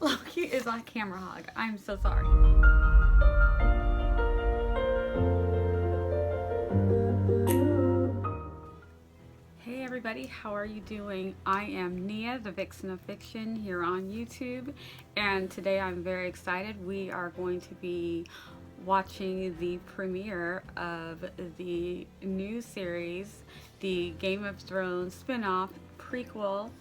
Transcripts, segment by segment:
Loki is a camera hog. I'm so sorry. Hey everybody, how are you doing? I am Nia, the Vixen of Fiction, here on YouTube, and today I'm very excited. We are going to be watching the premiere of the new series, the Game of Thrones spin-off prequel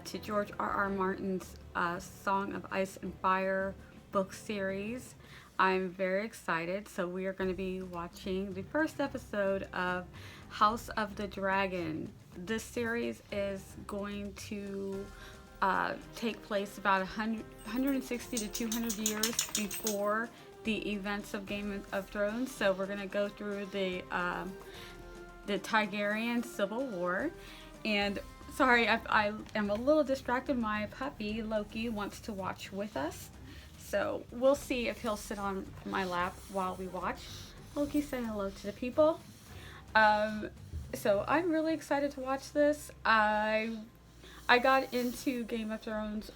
to George R.R. Martin's Song of Ice and Fire book series. I'm very excited. So we are going to be watching the first episode of House of the Dragon. This series is going to take place about 160 to 200 years before the events of Game of Thrones. So we're going to go through the Targaryen Civil War. And sorry, I am a little distracted. My puppy, Loki, wants to watch with us. So we'll see if he'll sit on my lap while we watch. Loki, say hello to the people. So I'm really excited to watch this. I got into Game of Thrones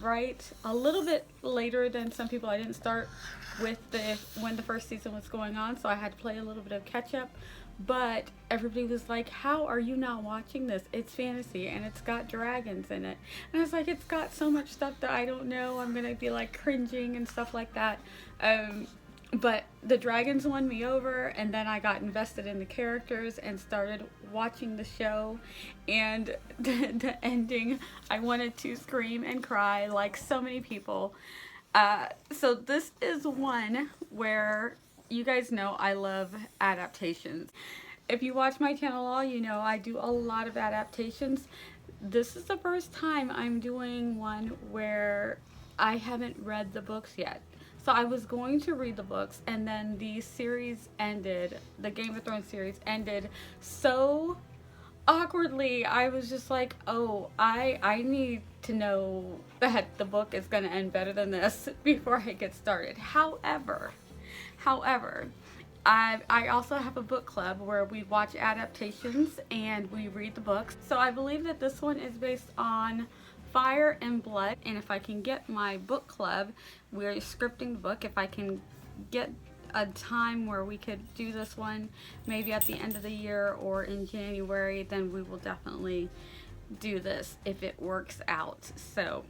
right a little bit later than some people. I didn't start with when the first season was going on, so I had to play a little bit of catch up. But everybody was like, how are you not watching this? It's fantasy and it's got dragons in it. And I was like, it's got so much stuff that I don't know. I'm gonna be like cringing and stuff like that. But the dragons won me over, and then I got invested in the characters and started watching the show. And the ending, I wanted to scream and cry like so many people. So this is one where you guys know I love adaptations. If you watch my channel all, you know I do a lot of adaptations. This is the first time I'm doing one where I haven't read the books yet. So I was going to read the books, and then the series ended, the Game of Thrones series ended so awkwardly. I was just like, oh, I need to know that the book is going to end better than this before I get started. However, I also have a book club where we watch adaptations and we read the books. So I believe that this one is based on Fire and Blood. And if I can get my book club, we're scripting the book. If I can get a time where we could do this one, maybe at the end of the year or in January, then we will definitely do this if it works out. So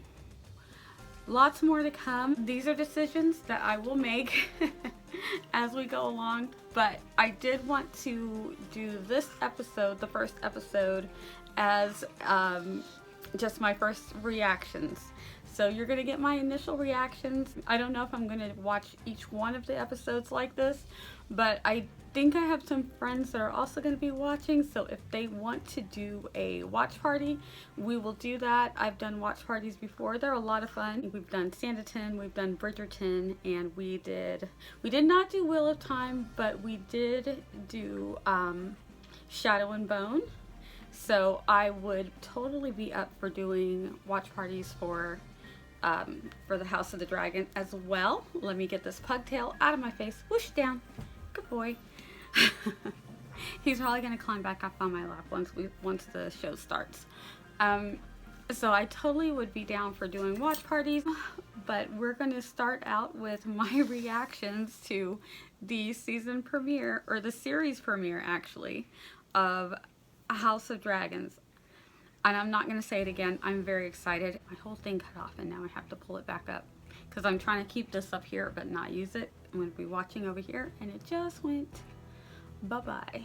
lots more to come. These are decisions that I will make as we go along, but I did want to do this episode, the first episode, as just my first reactions. So you're gonna get my initial reactions. I don't know if I'm gonna watch each one of the episodes like this, but I think I have some friends that are also going to be watching, so if they want to do a watch party, we will do that. I've done watch parties before. They're a lot of fun. We've done Sanditon, we've done Bridgerton, and we did not do Wheel of Time, but we did do Shadow and Bone. So I would totally be up for doing watch parties for the House of the Dragon as well. Let me get this pugtail out of my face. Whoosh, down. Good boy. He's probably gonna climb back up on my lap once the show starts. So I totally would be down for doing watch parties, but we're gonna start out with my reactions to the season premiere, or the series premiere actually, of House of Dragons. And I'm not gonna say it again, I'm very excited. My whole thing cut off and now I have to pull it back up because I'm trying to keep this up here but not use it. I'm gonna be watching over here and it just went bye-bye.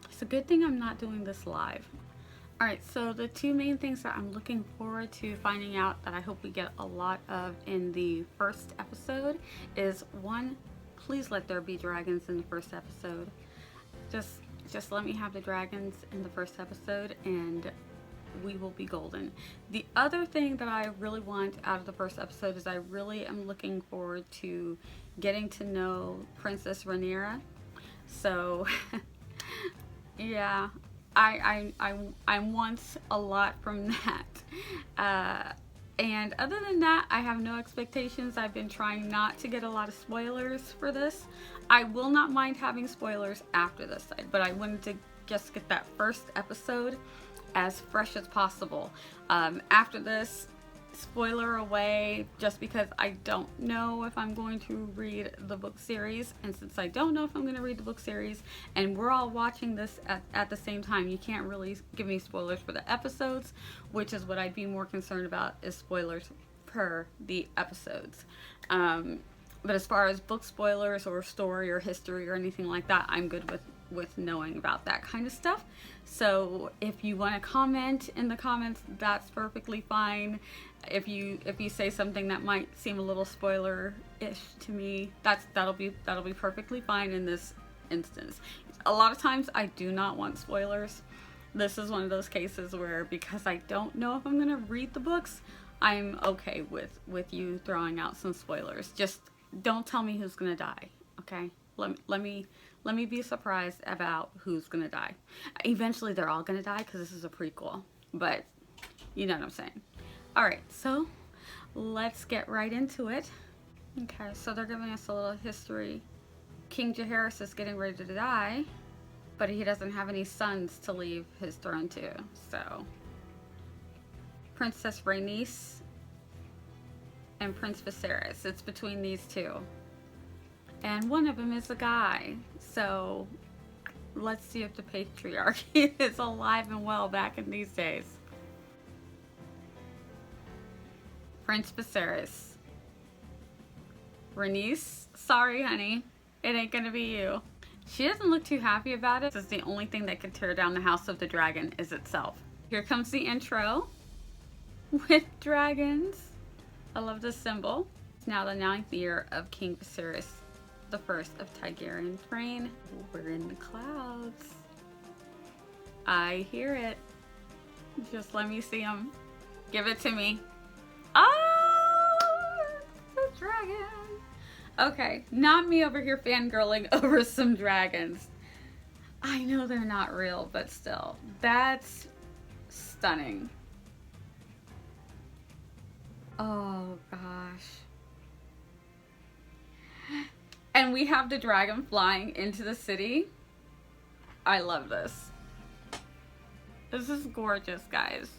It's a good thing I'm not doing this live. Alright, so the two main things that I'm looking forward to finding out, that I hope we get a lot of in the first episode, is one, please let there be dragons in the first episode. Just let me have the dragons in the first episode and we will be golden. The other thing that I really want out of the first episode is I really am looking forward to getting to know Princess Rhaenyra. So yeah, I want a lot from that. And other than that, I have no expectations. I've been trying not to get a lot of spoilers for this. I will not mind having spoilers after this, but I wanted to just get that first episode as fresh as possible. After this, spoiler away just because I don't know if I'm going to read the book series. And since I don't know if I'm going to read the book series and we're all watching this at the same time, you can't really give me spoilers for the episodes, which is what I'd be more concerned about, is spoilers per the episodes. But as far as book spoilers or story or history or anything like that, I'm good with knowing about that kind of stuff. So if you want to comment in the comments, that's perfectly fine. If you say something that might seem a little spoiler-ish to me, that'll be perfectly fine in this instance. A lot of times I do not want spoilers. This is one of those cases where, because I don't know if I'm gonna read the books, I'm okay with you throwing out some spoilers. Just don't tell me who's gonna die, okay? Let me be surprised about who's gonna die. Eventually they're all gonna die because this is a prequel, but you know what I'm saying. Alright, so let's get right into it. Okay, so they're giving us a little history. King Jaehaerys is getting ready to die, but he doesn't have any sons to leave his throne to, so Princess Rhaenys and Prince Viserys. It's between these two. And one of them is a guy. So let's see if the patriarchy is alive and well back in these days. Prince Viserys. Rhaenys, sorry honey, it ain't gonna be you. She doesn't look too happy about it. This is the only thing that can tear down the House of the Dragon is itself. Here comes the intro with dragons. I love this symbol. It's now the 9th year of King Viserys the First of Targaryen's reign. We're in the clouds. I hear it. Just let me see him. Give it to me. Oh, the dragon. Okay, not me over here fangirling over some dragons. I know they're not real, but still, that's stunning. Oh gosh. And we have the dragon flying into the city. I love this. This is gorgeous, guys.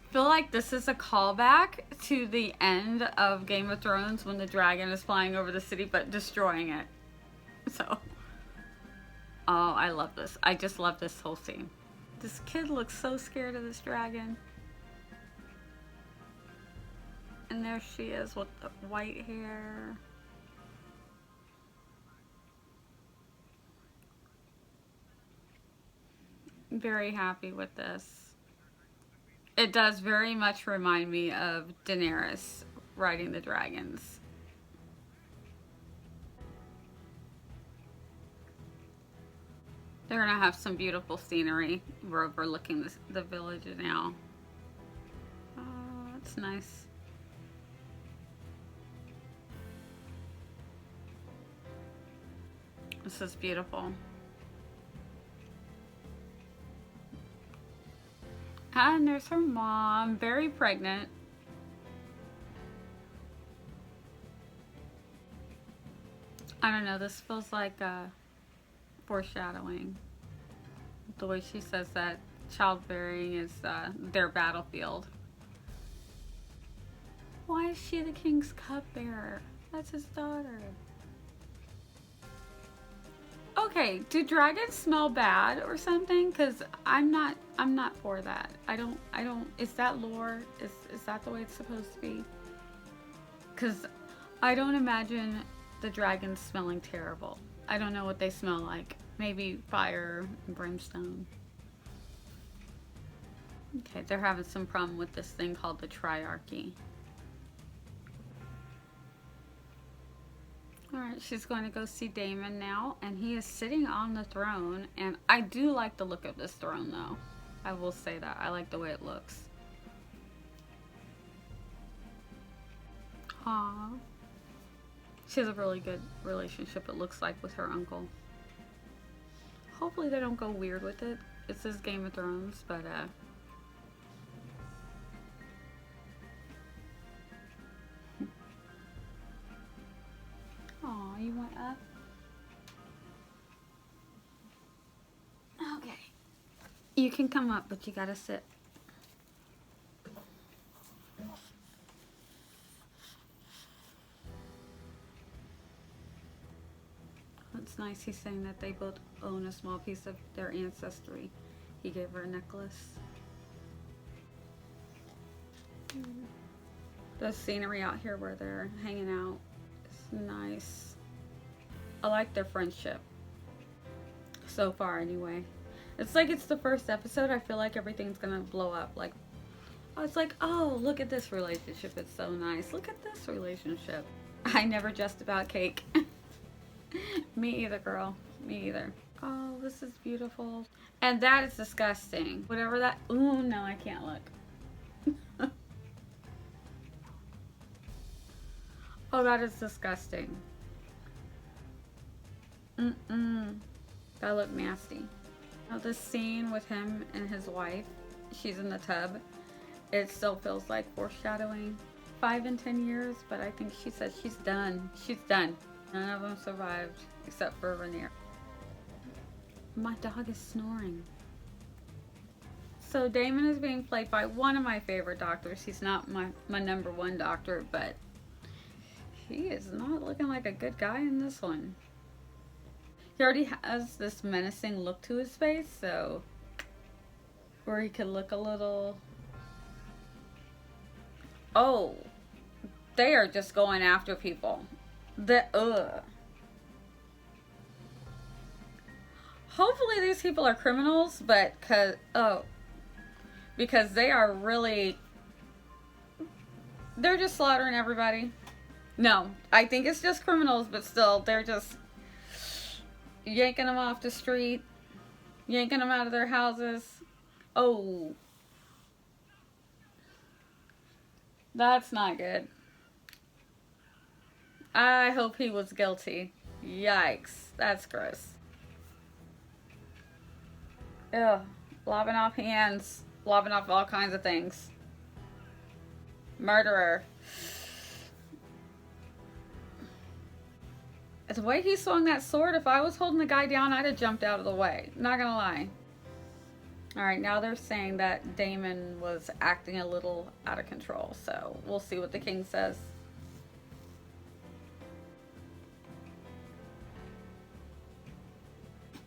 I feel like this is a callback to the end of Game of Thrones when the dragon is flying over the city but destroying it. So, oh, I love this. I just love this whole scene. This kid looks so scared of this dragon. And there she is with the white hair. Very happy with this. It does very much remind me of Daenerys riding the dragons. They're gonna have some beautiful scenery. We're overlooking the village now. Oh, it's nice. This is beautiful. And there's her mom, very pregnant. I don't know, this feels like foreshadowing. The way she says that childbearing is their battlefield. Why is she the king's cupbearer? That's his daughter. Okay, do dragons smell bad or something? Because I'm not for that. I don't, is that lore? Is that the way it's supposed to be? Because I don't imagine the dragons smelling terrible. I don't know what they smell like. Maybe fire and brimstone. Okay, they're having some problem with this thing called the triarchy. Alright, she's going to go see Daemon now, and he is sitting on the throne, and I do like the look of this throne though. I will say that. I like the way it looks. Aww. She has a really good relationship, it looks like, with her uncle. Hopefully they don't go weird with it. It says Game of Thrones, but aw, you want up? Okay. You can come up, but you gotta sit. it's nice he's saying that they both own a small piece of their ancestry. He gave her a necklace. The scenery out here where they're hanging out is nice. I like their friendship. So far, anyway. It's like it's the first episode. I feel like everything's gonna blow up. Like, oh, it's like, oh, look at this relationship. It's so nice. Look at this relationship. I never just about cake. Me either, girl. Me either. Oh, this is beautiful. And that is disgusting. Whatever that. Ooh, no, I can't look. Oh, that is disgusting. That looked nasty. Now, this scene with him and his wife, she's in the tub. It still feels like foreshadowing. 5 and 10 years, but I think she said she's done. She's done. None of them survived except for Rainier. My dog is snoring. So Damon is being played by one of my favorite doctors. He's not my number one doctor, but he is not looking like a good guy in this one. He already has this menacing look to his face, so where he could look a little. Oh, they are just going after people. Hopefully these people are criminals, but because they are really, they're just slaughtering everybody. No, I think it's just criminals, but still, they're just yanking them off the street, yanking them out of their houses. Oh, that's not good. I hope he was guilty. Yikes, that's gross. Ew, lobbing off hands, lobbing off all kinds of things. Murderer. The way he swung that sword, if I was holding the guy down, I'd have jumped out of the way. Not gonna lie. Alright, now they're saying that Damon was acting a little out of control, so we'll see what the king says.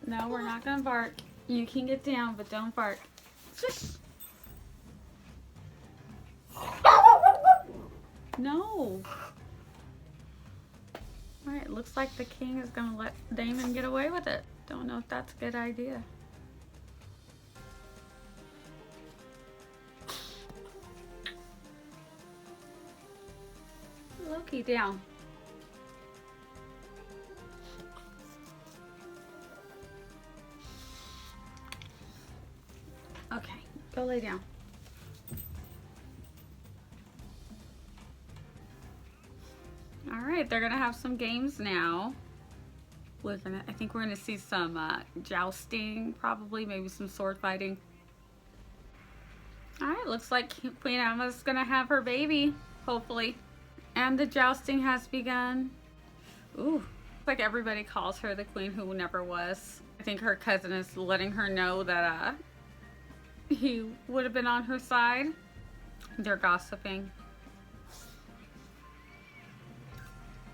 No, we're not gonna bark. You can get down, but don't bark. No. Alright, looks like the king is gonna let Damon get away with it. Don't know if that's a good idea. Loki, down. Okay, go lay down. Alright, they're gonna have some games now. I think we're gonna see some jousting, probably, maybe some sword fighting. Alright, looks like Queen Emma's gonna have her baby, hopefully. And the jousting has begun. Ooh, like everybody calls her the queen who never was. I think her cousin is letting her know that he would have been on her side. They're gossiping.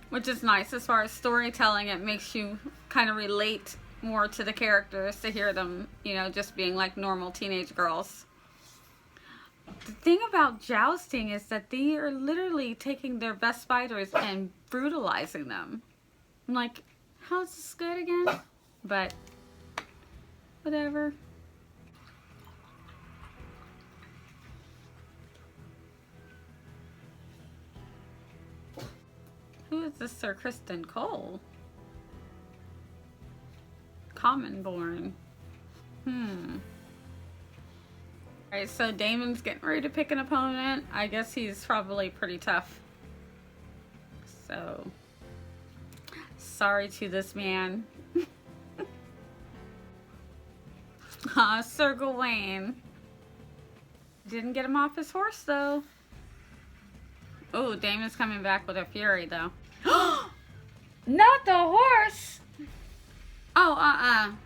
Which is nice as far as storytelling. It makes you kind of relate more to the characters to hear them, you know, just being like normal teenage girls. The thing about jousting is that they are literally taking their best fighters and brutalizing them. I'm like, how's this good again? But whatever. Who is this Sir Kristen Cole? Commonborn. Alright, so Damon's getting ready to pick an opponent. I guess he's probably pretty tough. So, sorry to this man. Sir Gawain. Didn't get him off his horse though. Oh, Damon's coming back with a fury though. Not the horse! Oh,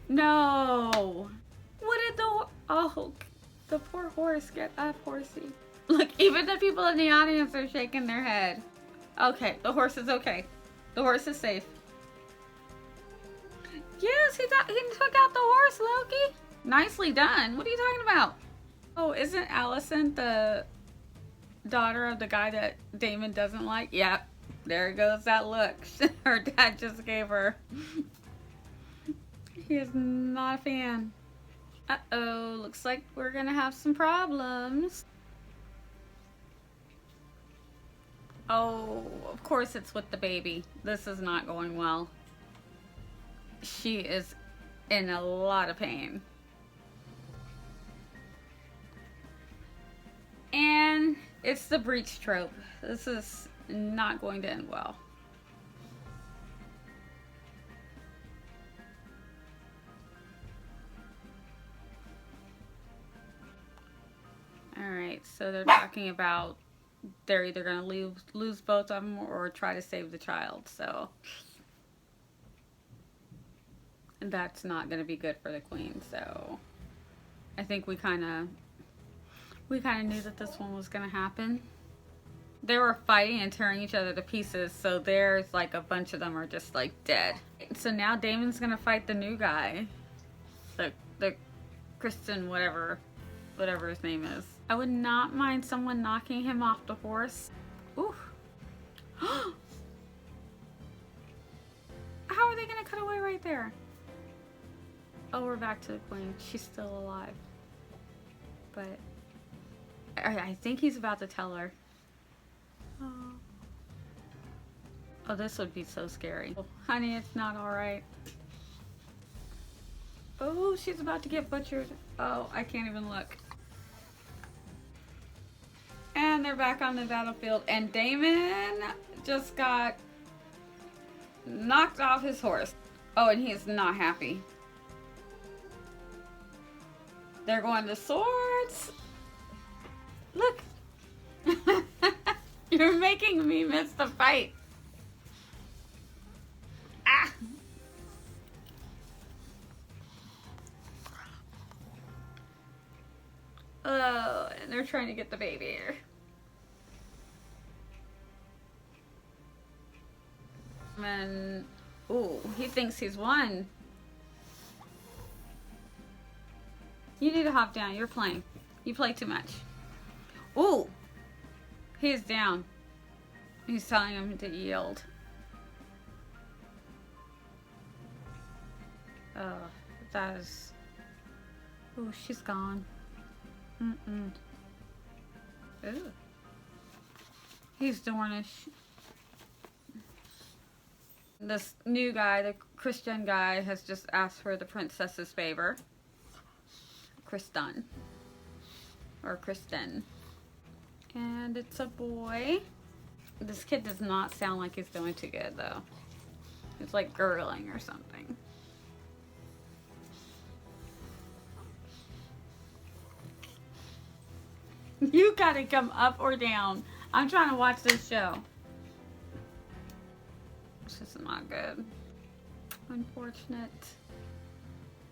no. What did the poor horse get up, horsey. Look, even the people in the audience are shaking their head. Okay, the horse is okay. The horse is safe. Yes, he took out the horse, Loki. Nicely done. What are you talking about? Oh, isn't Allison the daughter of the guy that Damon doesn't like? Yep. There goes that look her dad just gave her. He is not a fan. Uh-oh, looks like we're gonna have some problems. Oh, of course it's with the baby. This is not going well. She is in a lot of pain. And it's the breach trope. This is not going to end well. Alright, so they're talking about they're either going to lose both of them or try to save the child, so and that's not going to be good for the queen, so I think we kind of knew that this one was going to happen. They were fighting and tearing each other to pieces, so there's like a bunch of them are just like dead. So now Damon's going to fight the new guy, the Kristen whatever his name is. I would not mind someone knocking him off the horse. Ooh. How are they going to cut away right there? Oh, we're back to the queen. She's still alive. But I think he's about to tell her. Oh, this would be so scary. Oh, honey, it's not alright. Oh, she's about to get butchered. Oh, I can't even look. And they're back on the battlefield. And Damon just got knocked off his horse. Oh, and he is not happy. They're going to swords. Look. You're making me miss the fight. Ah. Oh, and they're trying to get the baby here. And, ooh, he thinks he's won. You need to hop down. You're playing. You play too much. Ooh. He's down. He's telling him to yield. Oh, that is... Ooh, she's gone. Mm-mm. Ooh. He's Dornish. This new guy, the Christian guy, has just asked for the princess's favor. Kristen. Or Kristen. And it's a boy. This kid does not sound like he's doing too good, though. It's like gurgling or something. You gotta come up or down. I'm trying to watch this show. This is not good. Unfortunate.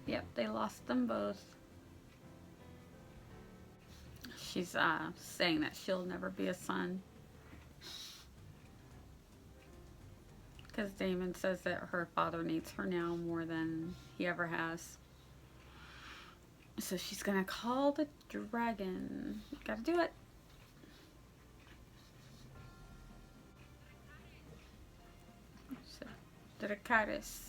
Yep, they lost them both. She's saying that she'll never be a son. Because Damon says that her father needs her now more than he ever has. So she's gonna call the dragon. Gotta do it. So, Dracarys.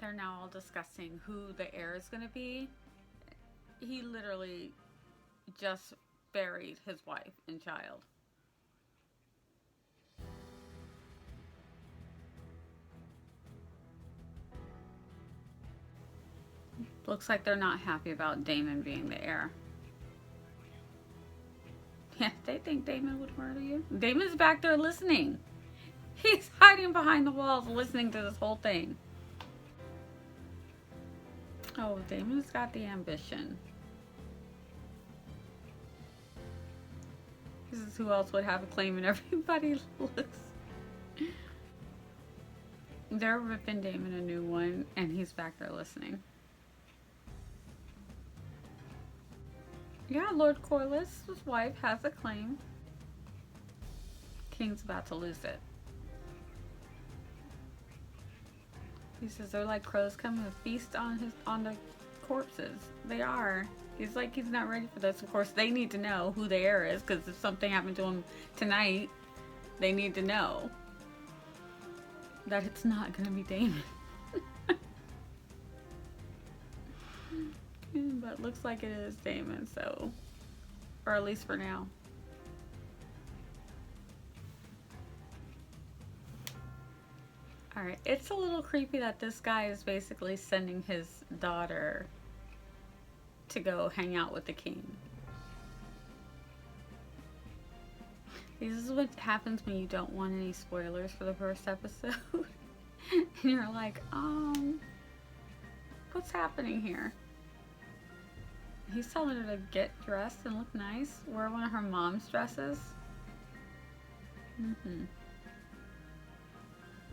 They're now all discussing who the heir is gonna be. He literally just buried his wife and child. Looks like they're not happy about Damon being the heir. Yeah, they think Damon would murder you. Damon's back there listening. He's hiding behind the walls listening to this whole thing. Oh, Damon's got the ambition. This is who else would have a claim and everybody looks. They're ripping Damon a new one, and he's back there listening. Yeah, Lord Corlys' wife has a claim. King's about to lose it. He says they're like crows coming to feast on the corpses. They are. He's like, he's not ready for this. Of course, they need to know who the heir is, because if something happened to him tonight, they need to know that it's not going to be Damon. But looks like it is Damon, so, or at least for now. Alright, it's a little creepy that this guy is basically sending his daughter to go hang out with the king. This is what happens when you don't want any spoilers for the first episode. And you're like, what's happening here? He's telling her to get dressed and look nice. Wear one of her mom's dresses.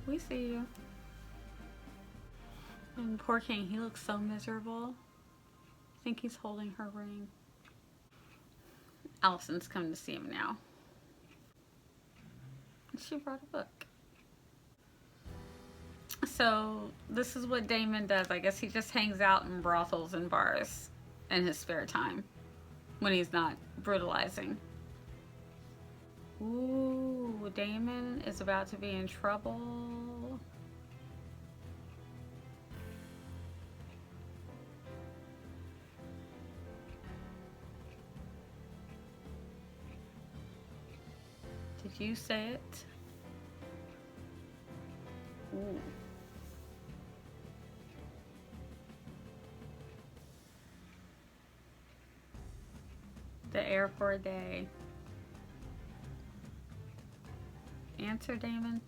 We see you. And poor King, he looks so miserable. I think he's holding her ring. Allison's come to see him now. She brought a book. So this is what Damon does. I guess he just hangs out in brothels and bars in his spare time when he's not brutalizing. Ooh, Damon is about to be in trouble. Did you say it? Ooh. The heir for a day. Answer, Damon.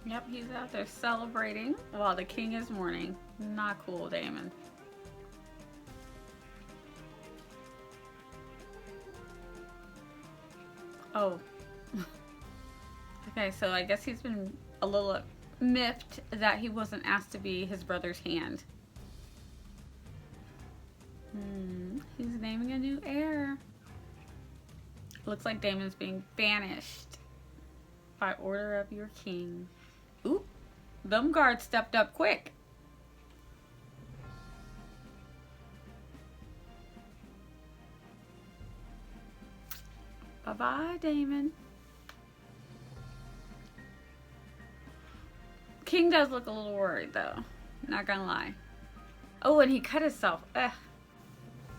Yep, he's out there celebrating while the king is mourning. Not cool, Damon. Oh. Okay, so I guess he's been a little miffed that he wasn't asked to be his brother's hand. He's naming a new heir. Looks like Damon's being banished by order of your king. Ooh, them guards stepped up quick. Bye-bye, Damon. King does look a little worried, though. Not gonna lie. Oh, and he cut himself. Ugh.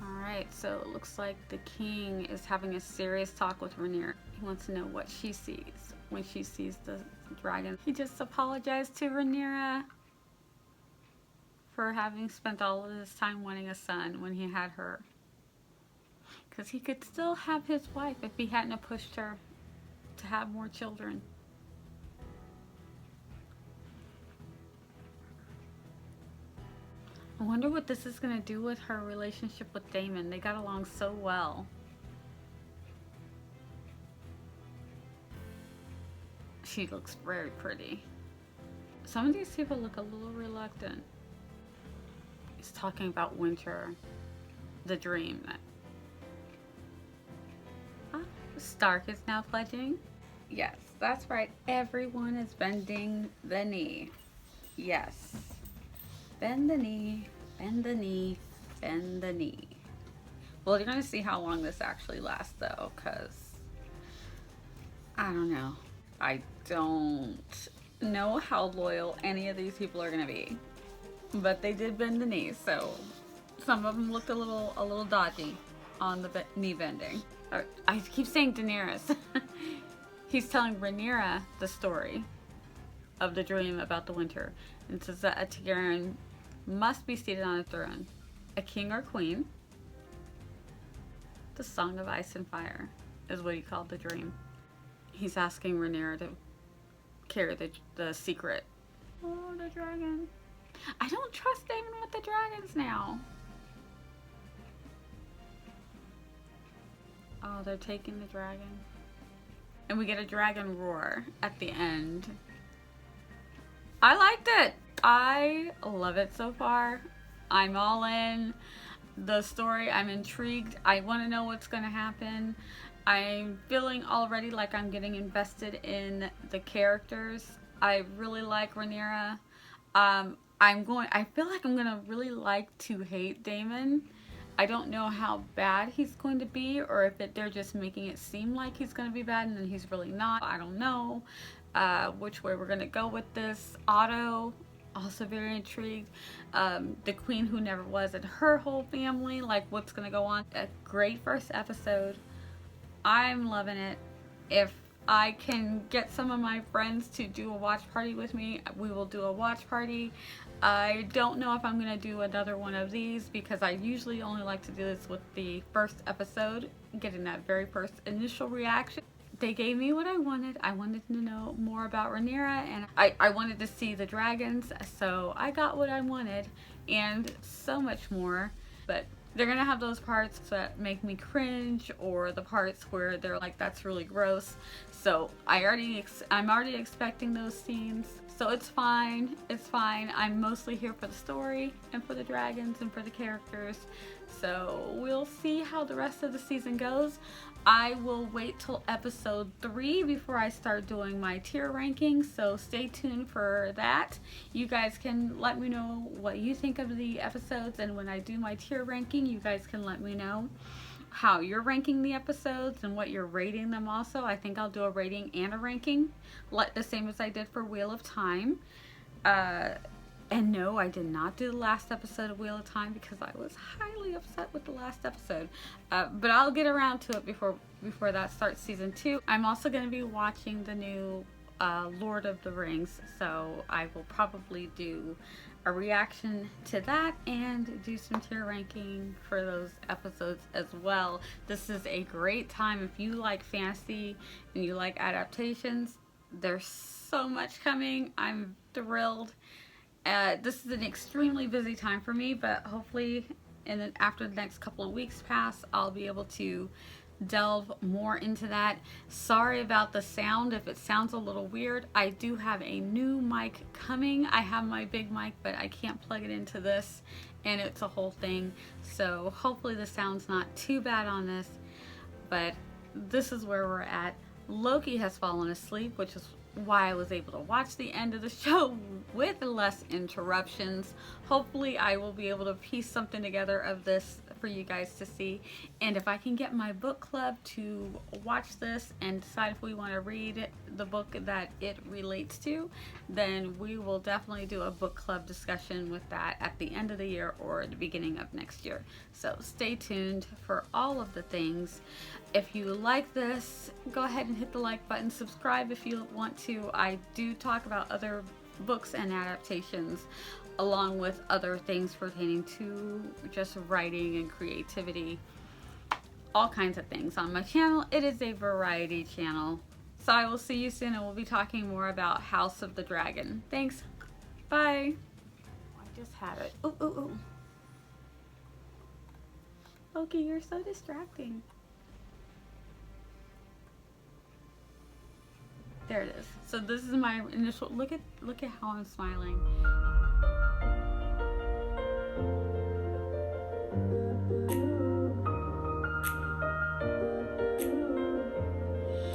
Alright, so it looks like the king is having a serious talk with Rhaenyra. He wants to know what she sees when she sees the dragon. He just apologized to Rhaenyra for having spent all of his time wanting a son when he had her. Because he could still have his wife if he hadn't pushed her to have more children. I wonder what this is going to do with her relationship with Damon. They got along so well. She looks very pretty. Some of these people look a little reluctant. He's talking about winter, the dream. Stark is now pledging. Yes, that's right. Everyone is bending the knee. Yes. Bend the knee, bend the knee, bend the knee. Well, you're going to see how long this actually lasts, though, because I don't know. I don't know how loyal any of these people are going to be. But they did bend the knee, so some of them looked a little dodgy on the knee bending. I keep saying Daenerys. He's telling Rhaenyra the story of the dream about the winter, and says that a Targaryen must be seated on a throne, a king or queen. The Song of Ice and Fire is what he called the dream. He's asking Rhaenyra to carry the secret. Oh, the dragon. I don't trust Damon with the dragons now. Oh, they're taking the dragon. And we get a dragon roar at the end. I liked it. I love it so far. I'm all in. The story, I'm intrigued. I want to know what's going to happen. I'm feeling already like I'm getting invested in the characters. I really like Rhaenyra. I feel like I'm going to really like to hate Daemon. I don't know how bad he's going to be, or if they're just making it seem like he's going to be bad and then he's really not. I don't know which way we're going to go with this. Otto, also very intrigued. The queen who never was and her whole family, like what's going to go on. A great first episode. I'm loving it. If I can get some of my friends to do a watch party with me, we will do a watch party. I don't know if I'm going to do another one of these because I usually only like to do this with the first episode, getting that very first initial reaction. They gave me what I wanted. I wanted to know more about Rhaenyra, and I wanted to see the dragons, so I got what I wanted and so much more. But they're gonna have those parts that make me cringe, or the parts where they're like, that's really gross. So I'm already expecting those scenes. So it's fine. It's fine. I'm mostly here for the story and for the dragons and for the characters. So we'll see how the rest of the season goes. I will wait till episode 3 before I start doing my tier rankings, so stay tuned for that. You guys can let me know what you think of the episodes, and when I do my tier ranking, you guys can let me know how you're ranking the episodes and what you're rating them also. I think I'll do a rating and a ranking, like the same as I did for Wheel of Time. And no, I did not do the last episode of Wheel of Time because I was highly upset with the last episode. But I'll get around to it before that starts season 2. I'm also going to be watching the new Lord of the Rings, so I will probably do a reaction to that and do some tier ranking for those episodes as well. This is a great time if you like fantasy and you like adaptations. There's so much coming. I'm thrilled. This is an extremely busy time for me, but hopefully after the next couple of weeks pass, I'll be able to delve more into that. Sorry about the sound if it sounds a little weird. I do have a new mic coming. I have my big mic, but I can't plug it into this, and it's a whole thing. So hopefully the sound's not too bad on this, but this is where we're at. Loki has fallen asleep, which is why I was able to watch the end of the show with less interruptions. Hopefully I will be able to piece something together of this for you guys to see, and if I can get my book club to watch this and decide if we want to read the book that it relates to, then we will definitely do a book club discussion with that at the end of the year or the beginning of next year. So stay tuned for all of the things. If you like this, go ahead and hit the like button. Subscribe if you want to. I do talk about other books and adaptations, along with other things pertaining to just writing and creativity. All kinds of things on my channel. It is a variety channel. So I will see you soon, and we'll be talking more about House of the Dragon. Thanks. Bye. I just had it. Ooh, ooh, ooh. Loki, you're so distracting. There it is. So this is my initial look at how I'm smiling.